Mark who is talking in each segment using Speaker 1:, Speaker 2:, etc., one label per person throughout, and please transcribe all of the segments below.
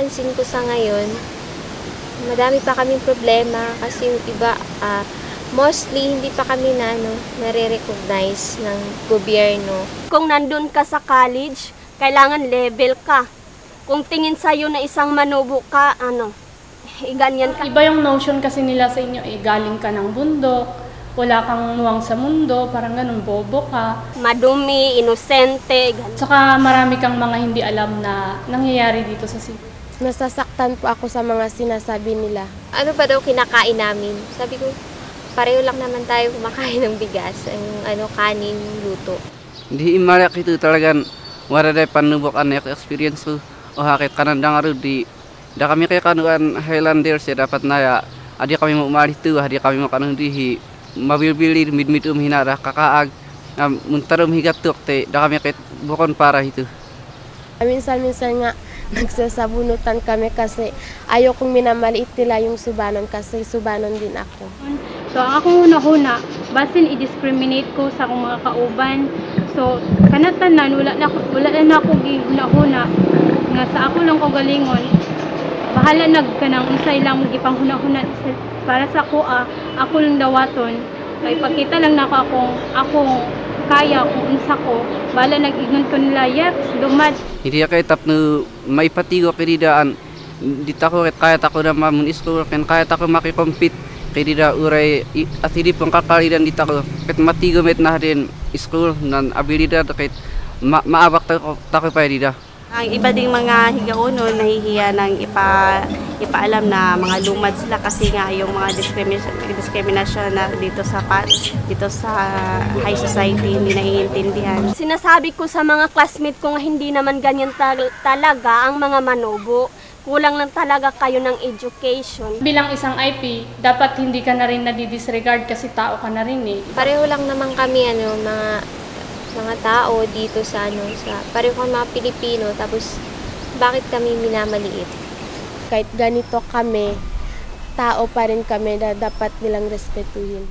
Speaker 1: napapansin ko sa ngayon, madami pa kaming problema kasi yung iba, mostly hindi pa kami nare-recognize ng gobyerno.
Speaker 2: Kung nandun ka sa college, kailangan level ka. Kung tingin sa'yo na isang manubo ka, ganyan ka.
Speaker 3: Iba yung notion kasi nila sa inyo, galing ka ng bundok, wala kang nuwang sa mundo, parang ganun, bobo ka.
Speaker 2: Madumi, inosente, ganun.
Speaker 3: Saka marami kang mga hindi alam na nangyayari dito sa city.
Speaker 4: Nasasaktan po ako sa mga sinasabi nila.
Speaker 1: Ano ba daw kinakain namin? Sabi ko, pareho lang naman tayo kumakain ng bigas, yung kanin, luto.
Speaker 5: Hindi imarak itu talagang wala day panubok anak experience ko. O hakit kanan dangaru di da kami kay kanuan Highlanders ya dapat naya adi kami mau mali tu adi kami mau kanang dihi mabil-bilir mid-mid hinara kakaag muntarum higatuk te da kami kay bukon para itu.
Speaker 4: Minsan-minsan nga nagsasabunutan kami kasi ayaw kong minamaliit nila yung subanon kasi subanon din ako.
Speaker 3: So ako huna-huna, basin i-discriminate ko sa akong mga kauban. So kanatanan wala na ako gihuna-huna nga sa ako lang ko galingon. Bahala nagkanang unsay lang gipanghuna-huna para sa ako lang dawaton. Kay pagkita lang nako akong kaya kung unsa ko, bala nag-ingon ko nila, yes, lumad.
Speaker 5: Hindi kay tapno may patigo kididaan dita ko kaya tako na mamun school kan kaya tako makikompete kay dida uray at hindi pong kakalidan dita ko ket matigo met na din school nan abilidad kay maabak tako pa dida.
Speaker 6: Ang iba ding mga higaonon nahihiya ng ipaalam na mga lumad sila kasi nga yung mga discrimination na dito sa high society hindi naiintindihan.
Speaker 2: Sinasabi ko sa mga classmate ko nga hindi naman ganyan talaga ang mga manobo. Kulang lang talaga kayo ng education.
Speaker 3: Bilang isang IP, dapat hindi ka na rin nadidisregard kasi tao ka na rin eh.
Speaker 1: Pareho lang naman kami mga tao dito sa pareho kami mga Pilipino, tapos bakit kami minamaliit?
Speaker 4: Kahit ganito kami, tao pa rin kami na dapat nilang respetuhin.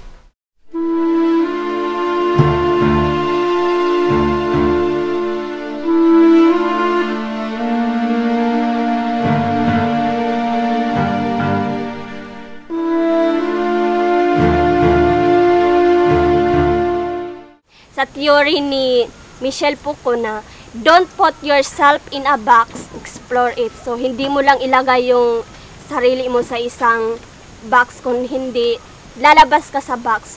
Speaker 2: Sa theory ni Michelle Foucault na don't put yourself in a box, explore it. So hindi mo lang ilagay yung sarili mo sa isang box, kung hindi lalabas ka sa box.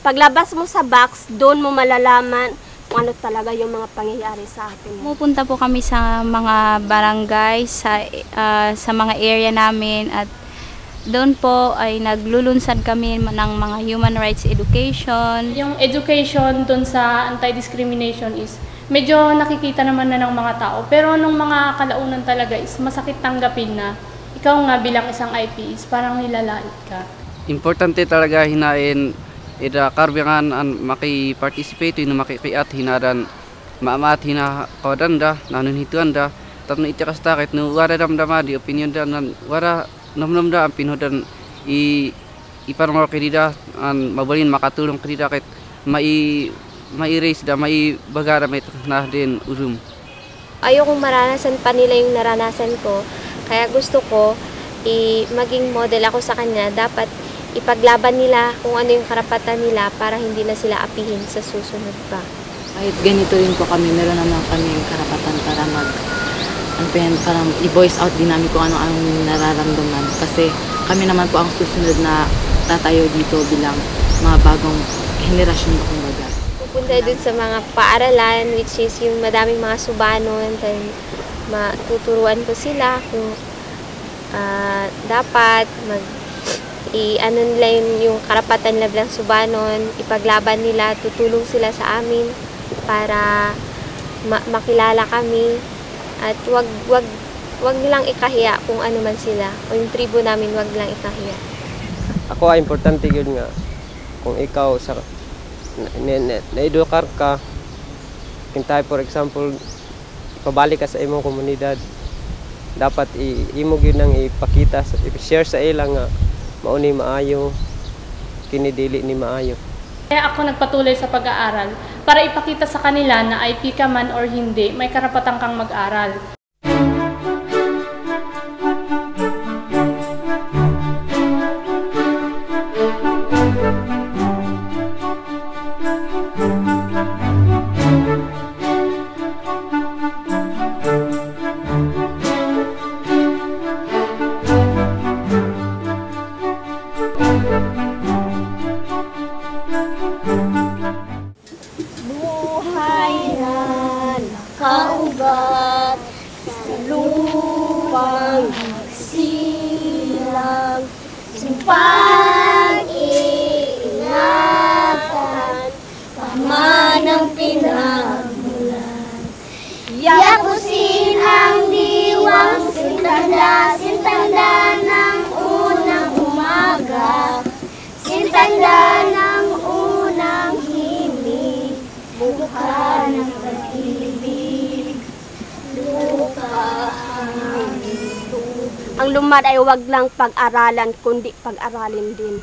Speaker 2: Paglabas mo sa box, doon mo malalaman kung ano talaga yung mga pangyayari sa atin.
Speaker 7: Pupunta po kami sa mga barangay, sa mga area namin, at doon po ay naglulunsad kami ng mga human rights education.
Speaker 3: Yung education doon sa anti-discrimination is medyo nakikita naman na ng mga tao. Pero nung mga kalaunan talaga is masakit tanggapin na ikaw nga bilang isang IP is parang nilalait ka. Importante
Speaker 5: talaga hinain karbangan an maki-participate no makikiat hinadan maamat hina kodanda nanun hituan da tapno itikas takit no wara damdama di opinion da nan wara namnamda ang pinodan iparmor kedida an mabalin makatulong kedida ket mai-erase da mai bagara met na din usum.
Speaker 1: Ayokong maranasan pa nila yung naranasan ko, kaya gusto ko maging model ako sa kanya. Dapat ipaglaban nila kung ano yung karapatan nila para hindi na sila apihin sa susunod pa.
Speaker 8: Kahit ganito rin po kami, meron naman kami karapatan para parang i-voice out din namin kung ano ang nararamdaman. Kasi kami naman po ang susunod na tatayo dito bilang mga bagong henerasyon na kumbaga.
Speaker 1: Pupunta dun sa mga paaralan, which is yung madaming mga subanon, matuturuan ko sila kung dapat ano nila yung karapatan nila bilang subanon, ipaglaban nila, tutulong sila sa amin para makilala kami. At wag nilang ikahiya kung ano man sila. O yung tribo namin, wag nilang ikahiya.
Speaker 9: Ako ay importante yun nga. Kung ikaw na-edukar ka, kintay for example, ipabalik ka sa imong komunidad, dapat imog yun ang ipakita, i-share sa ilang nga mauni maayo, kinidili ni maayo.
Speaker 3: Kaya ako nagpatuloy sa pag-aaral para ipakita sa kanila na IP ka man or hindi, may karapatan kang mag-aral.
Speaker 2: Ang lumad ay wag lang pag-aralan, kundi pag-aralin din.